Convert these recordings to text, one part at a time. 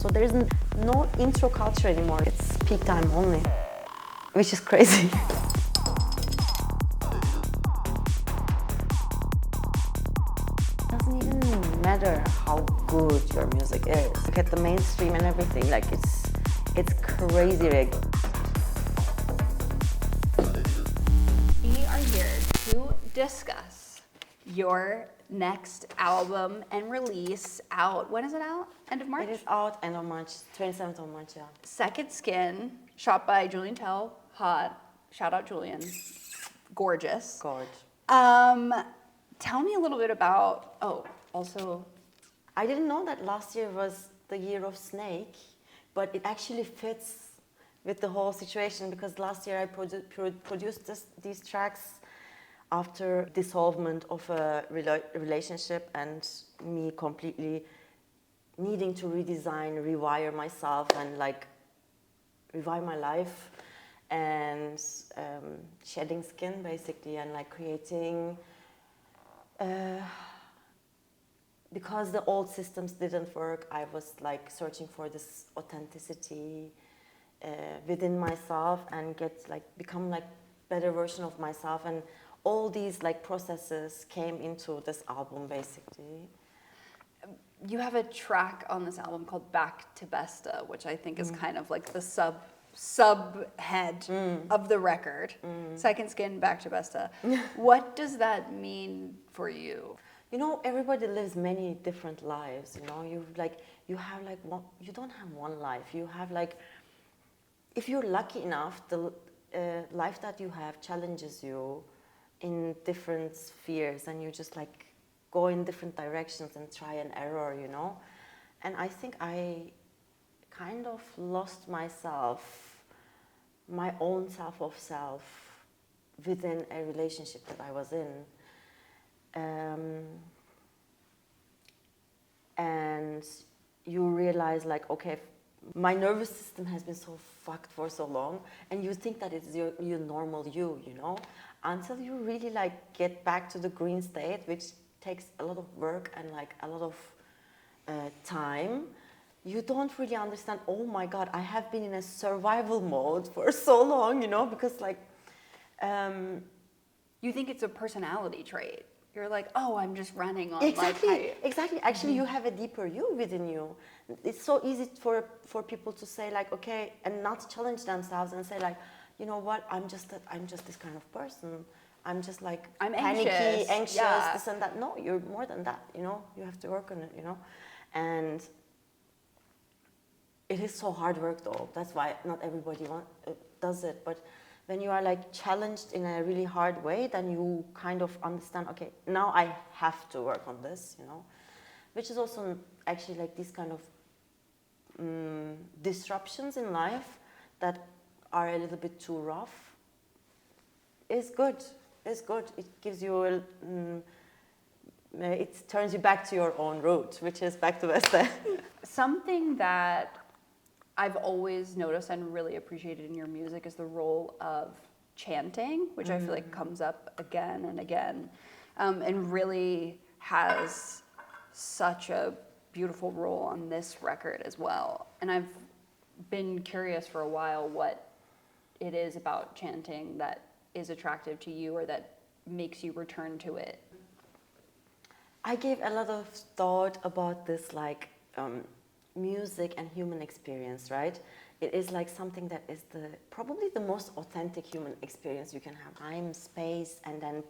So there is no intro culture anymore. It's peak time only, which is crazy. It doesn't even matter how good your music is. Look at the mainstream and everything. Like it's crazy rigged. We are here to discuss your next album and release out. When is it out? End of March? It is out end of March, 27th of March, yeah. Second Skin, shot by Julian Tell. Hot. Shout out Julian. Gorgeous. God. Tell me a little bit about, also. I didn't know that last year was the year of snake, but it actually fits with the whole situation because last year I produced these tracks after dissolvement of a relationship and me completely needing to redesign, rewire myself and like revive my life and shedding skin basically and like creating because the old systems didn't work, I was like searching for this authenticity within myself and become like better version of myself, and all these like processes came into this album basically. You have a track on this album called Back to Besta, which I think is kind of like the subhead of the record. Second Skin, Back to Besta. What does that mean for you? You know, everybody lives many different lives, you know. You don't have one life. You have like, if you're lucky enough, the life that you have challenges you in different spheres and you just like go in different directions and try and error, you know. And I think I kind of lost myself, my own self of self within a relationship that I was in. And you realize like, okay, my nervous system has been so fucked for so long, and you think that it's your normal you know, until you really like get back to the green state, which takes a lot of work and like a lot of time. You don't really understand, oh my God, I have been in a survival mode for so long, you know, because like... You think it's a personality trait. You're like, oh, I'm just running on Exactly. Actually, you have a deeper you within you. It's so easy for people to say like, okay, and not challenge themselves and say like, you know what, I'm just this kind of person. I'm just like I'm panicky, anxious, yeah. this and that. No, you're more than that, you know. You have to work on it, you know. And it is so hard work though. That's why not everybody does it. But when you are like challenged in a really hard way, then you kind of understand, okay, now I have to work on this, you know, which is also actually like these kind of disruptions in life that are a little bit too rough is good. It's good. It gives you it turns you back to your own root, which is back to West. Something that I've always noticed and really appreciated in your music is the role of chanting, which I feel like comes up again and again, and really has such a beautiful role on this record as well. And I've been curious for a while what it is about chanting that is attractive to you or that makes you return to it. I gave a lot of thought about this, like, music and human experience, right? It is like something that is probably the most authentic human experience you can have. Time, space, and then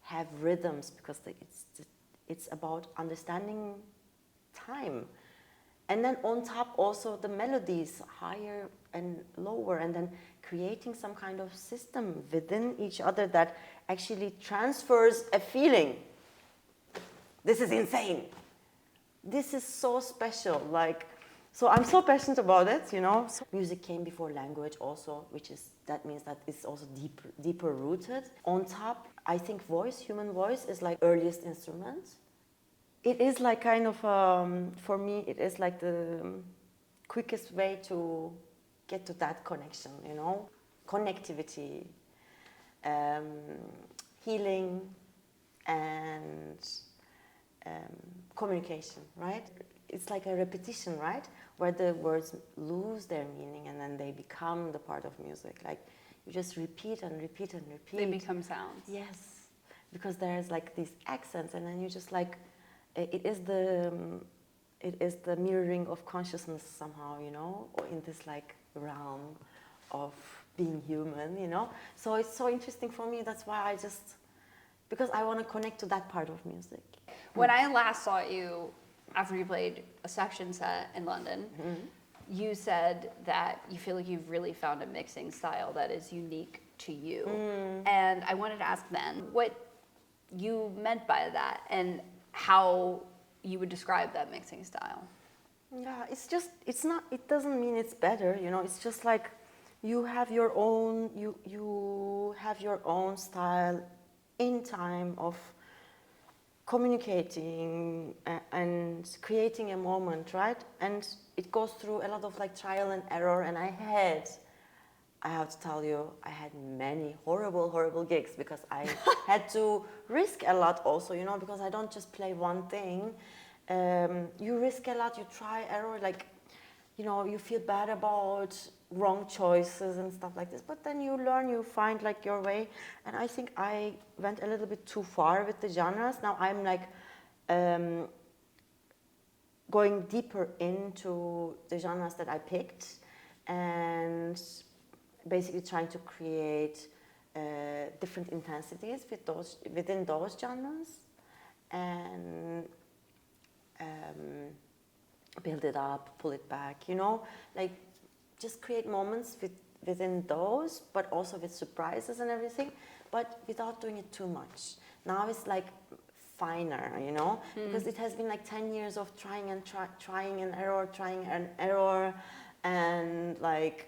have rhythms, because it's about understanding time. And then on top also the melodies, higher and lower, and then creating some kind of system within each other that actually transfers a feeling. This is insane. This is so special, like, so I'm so passionate about it, you know. So music came before language also, that means that it's also deeper rooted. On top, I think human voice is like earliest instrument. It is like kind of, for me, it is like the quickest way to get to that connection, you know. Connectivity, healing, and communication, right? It's like a repetition, right? where the words lose their meaning and then they become the part of music. Like you just repeat and repeat and repeat. They become sounds. Yes, because there's like these accents, and then you just like it is the mirroring of consciousness somehow, you know, or in this like realm of being human, you know. So it's so interesting for me. That's why because I want to connect to that part of music. When I last saw you, after you played a section set in London, you said that you feel like you've really found a mixing style that is unique to you. And I wanted to ask then what you meant by that and how you would describe that mixing style. Yeah, it doesn't mean it's better, you know, it's just like you have your own, you have your own style in time of communicating and creating a moment, right? And it goes through a lot of like trial and error, and I have to tell you, I had many horrible gigs because I had to risk a lot also, you know, because I don't just play one thing. You risk a lot, you try error, like, you know, you feel bad about wrong choices and stuff like this, but then you learn, you find like your way. And I think I went a little bit too far with the genres. Now I'm like going deeper into the genres that I picked and basically trying to create different intensities within those genres and build it up, pull it back, you know, like just create moments within those, but also with surprises and everything, but without doing it too much. Now it's like finer, you know, because it has been like 10 years of trying and error, and like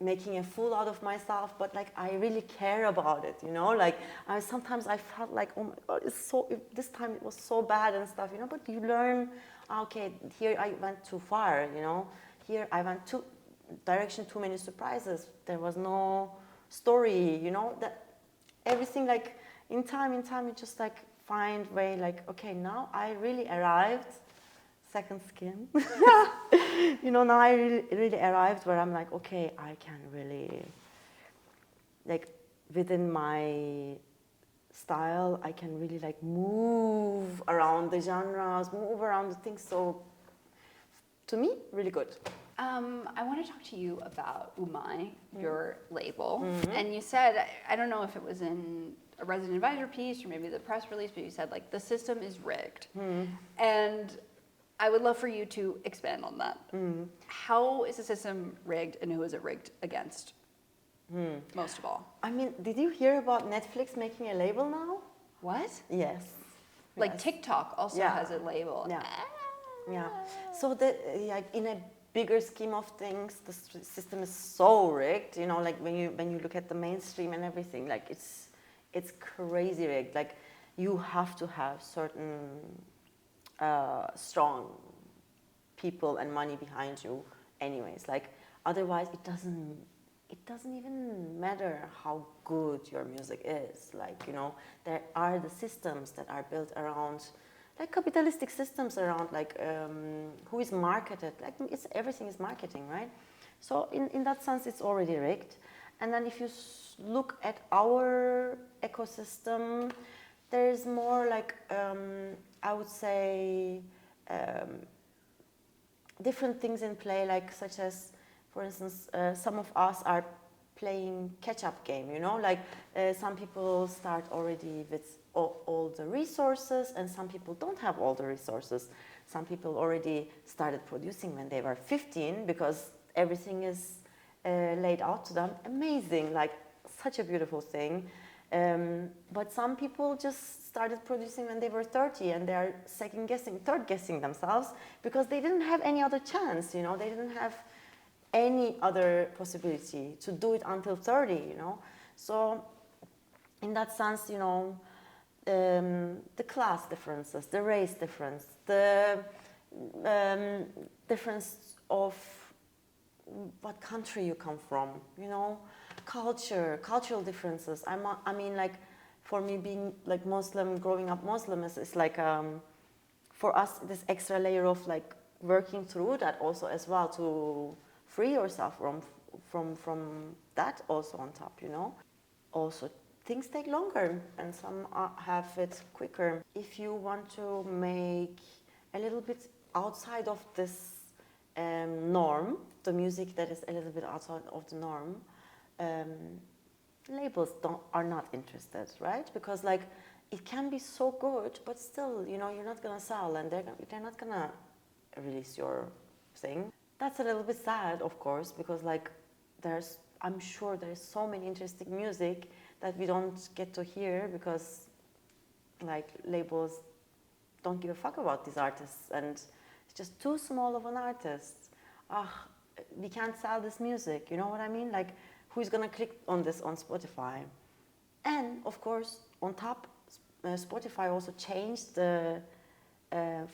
making a fool out of myself, but like I really care about it, you know, like sometimes I felt like, oh my God, this time it was so bad and stuff, you know, but you learn, okay, here I went too far, you know, here I went too many surprises, there was no story, you know, that everything like in time you just like find way like, okay, now I really arrived, second skin. You know, now I really arrived where I'm like, okay, I can really, like, within my style, I can really like move around the genres, move around the things. So, to me, really good. I want to talk to you about Umay, your label. And you said, I don't know if it was in a resident advisor piece or maybe the press release, but you said like the system is rigged. And I would love for you to expand on that. How is the system rigged and who is it rigged against? Most of all. I mean, did you hear about Netflix making a label now? What? Yes. Like Yes. TikTok also has a label. Yeah. Yeah. So like in a bigger scheme of things, the system is so rigged. You know, like when you look at the mainstream and everything, like it's crazy rigged. Like you have to have certain strong people and money behind you, anyways. Like otherwise, it doesn't even matter how good your music is. Like, you know, there are the systems that are built around, like capitalistic systems around, like who is marketed. Like everything is marketing, right? So in that sense, it's already rigged. And then if you look at our ecosystem, there's more like, I would say, different things in play, like such as, for instance, some of us are playing catch-up game, you know, like some people start already with all the resources and some people don't have all the resources. Some people already started producing when they were 15 because everything is laid out to them. Amazing, like such a beautiful thing. But some people just started producing when they were 30 and they're third guessing themselves because they didn't have any other chance, you know, they didn't have any other possibility to do it until 30, you know. So in that sense, you know, the class differences, the race difference, the difference of what country you come from, you know, cultural differences. I mean, like, for me being like Muslim, growing up Muslim is like, for us, this extra layer of like working through that also as well to free yourself from that also on top, you know. Also, things take longer and some have it quicker. If you want to make a little bit outside of this norm, the music that is a little bit outside of the norm, labels are not interested, right? Because like it can be so good, but still, you know, you're not gonna sell and they're not gonna release your thing. That's a little bit sad, of course, because like I'm sure there's so many interesting music that we don't get to hear because like labels don't give a fuck about these artists and it's just too small of an artist. We can't sell this music, you know what I mean? Like, who's gonna click on this on Spotify? And of course, on top, Spotify also changed the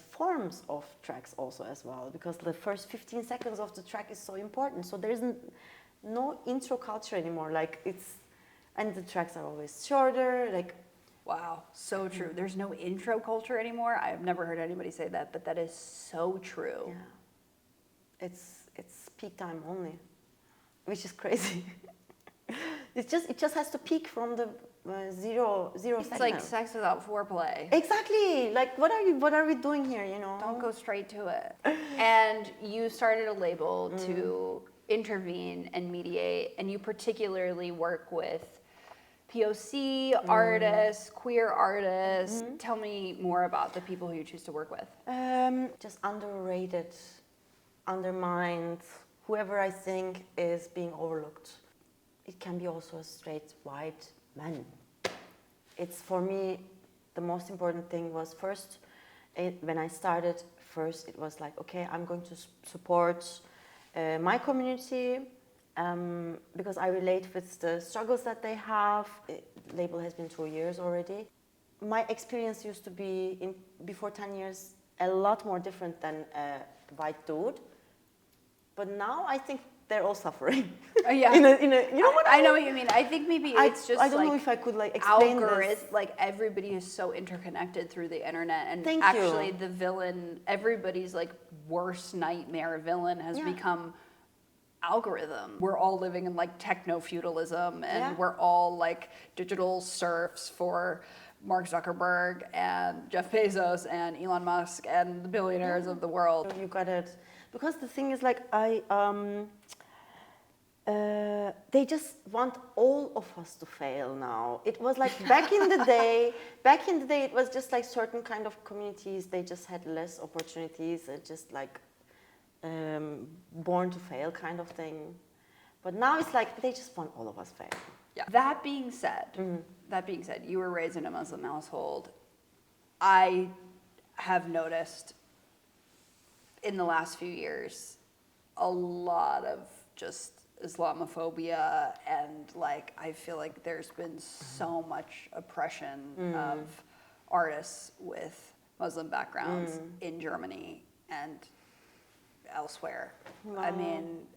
forms of tracks also as well, because the first 15 seconds of the track is so important. So there isn't no intro culture anymore. Like and the tracks are always shorter. Like, wow, so true. There's no intro culture anymore. I've never heard anybody say that, but that is so true. Yeah, it's peak time only, which is crazy. It just has to peak from the zero It's seconds. like sex without foreplay. Exactly. Like, what are we doing here? You know. Don't go straight to it. And you started a label to intervene and mediate, and you particularly work with POC artists, queer artists. Tell me more about the people who you choose to work with. Just underrated, undermined, whoever I think is being overlooked. It can be also a straight white man. It's, for me, the most important thing was first, when I started, first it was like, okay, I'm going to support my community because I relate with the struggles that they have. The label has been 2 years already. My experience used to be, before 10 years, a lot more different than a white dude. But now I think they're all suffering. Yeah. You know what I mean? know what you mean. I think maybe it's just I don't know if I could like explain this. Like everybody is so interconnected through the internet, and Thank actually you. the villain, everybody's like worst nightmare villain has become algorithm. We're all living in like techno-feudalism, and we're all like digital serfs for Mark Zuckerberg and Jeff Bezos and Elon Musk and the billionaires of the world. You got it. Because the thing is, like, they just want all of us to fail now. It was like back in the day, it was just like certain kind of communities, they just had less opportunities, just like born to fail kind of thing. But now it's like they just want all of us fail. Yeah. That being said, you were raised in a Muslim household. I have noticed in the last few years a lot of just Islamophobia, and like I feel like there's been so much oppression of artists with Muslim backgrounds in Germany and elsewhere. Wow. I mean,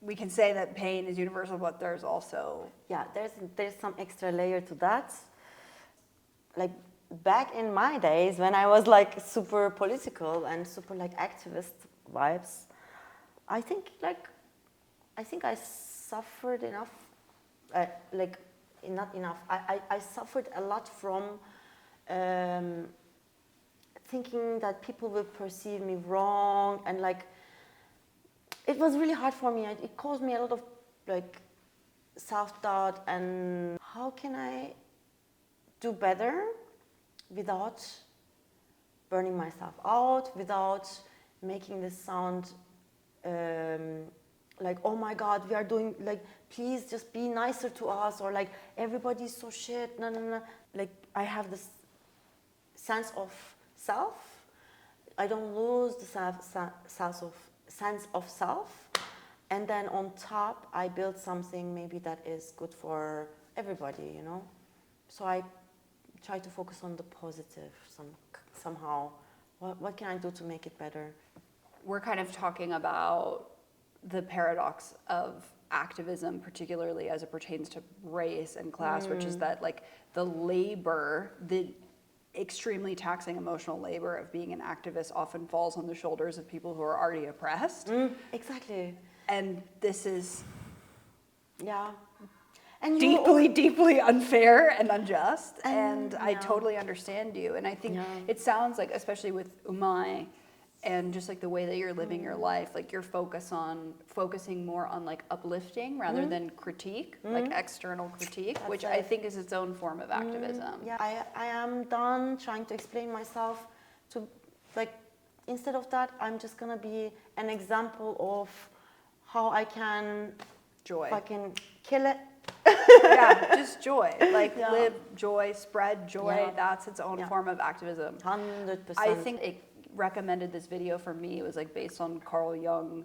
we can say that pain is universal, but there's also... Yeah, there's some extra layer to that. Like, back in my days, when I was like super political and super like activist vibes, I think I suffered enough, not enough. I suffered a lot from thinking that people will perceive me wrong, and like it was really hard for me. It caused me a lot of like self-doubt, and how can I do better without burning myself out, without making this sound like, oh my God, we are doing, like, please just be nicer to us, or like, everybody's so shit, no. Like, I have this sense of self. I don't lose the sense of self. And then on top, I build something maybe that is good for everybody, you know? So I try to focus on the positive somehow. What can I do to make it better? We're kind of talking about the paradox of activism, particularly as it pertains to race and class, which is that like the labor, the extremely taxing emotional labor of being an activist often falls on the shoulders of people who are already oppressed. Exactly. And this is Yeah. And deeply unfair and unjust. And I yeah. totally understand you. And I think Yeah. it sounds like, especially with Umay, and just like the way that you're living your life, like you're focusing more on like uplifting rather than critique, like external critique, which I think is its own form of activism. Yeah, I am done trying to explain myself to, like, instead of that, I'm just gonna be an example of how I can Joy. fucking kill it. Yeah, just joy. Like Yeah. live joy, spread joy. Yeah. That's its own form of activism. 100%. I think it recommended this video for me. It was like based on Carl Jung,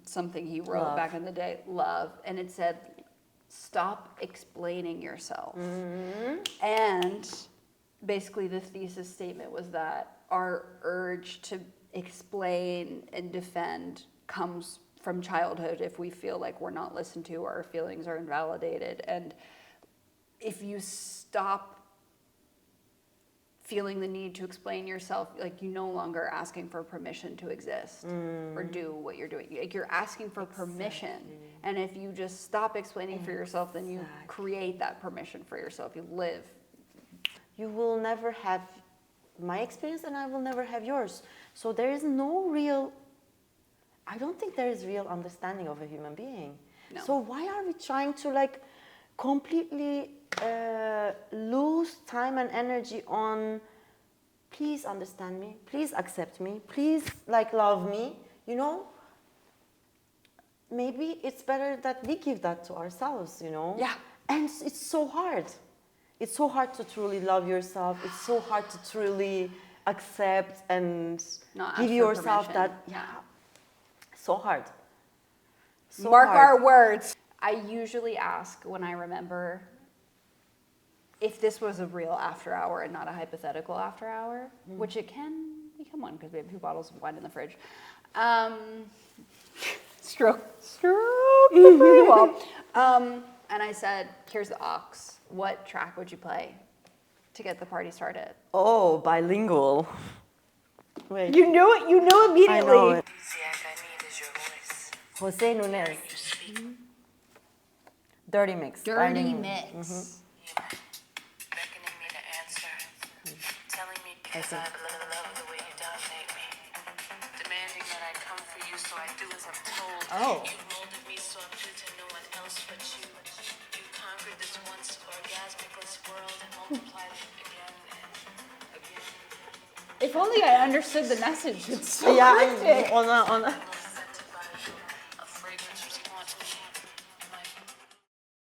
something he wrote Love. back in the day, Love. And it said, stop explaining yourself. And basically the thesis statement was that our urge to explain and defend comes from childhood if we feel like we're not listened to or our feelings are invalidated. And if you stop feeling the need to explain yourself, like you no longer are asking for permission to exist or do what you're doing. Like you're asking for permission. And if you just stop explaining for yourself, then you create that permission for yourself. You live. You will never have my experience and I will never have yours. So there is no real, I don't think there is real understanding of a human being. No. So why are we trying to like completely lose time and energy on please understand me, please accept me, please like love me, you know? Maybe it's better that we give that to ourselves, you know? Yeah. And it's so hard. It's so hard to truly love yourself. It's so hard to truly accept and Not give ask for yourself permission. that, so hard. So Mark hard. our words. I usually ask when I remember if this was a real after hour and not a hypothetical after hour, which it can become one because we have 2 bottles of wine in the fridge. Stroke pretty well. And I said, here's the aux. What track would you play to get the party started? Oh, bilingual. Wait. You knew it. You knew immediately. I know it. Jose Nunez. Dirty Mix. Dirty bilingual. Mix. Beckoning me to answer, telling me because I love the way you dominate me, demanding that I come for you so I do as I'm told. Oh. You molded me so I'm due to no one else but you. You conquered this once orgasmicless world and multiplied it again and again. If only I understood the message. It's so Yeah, cryptic. on a. Scented by a fragrance respond to me. My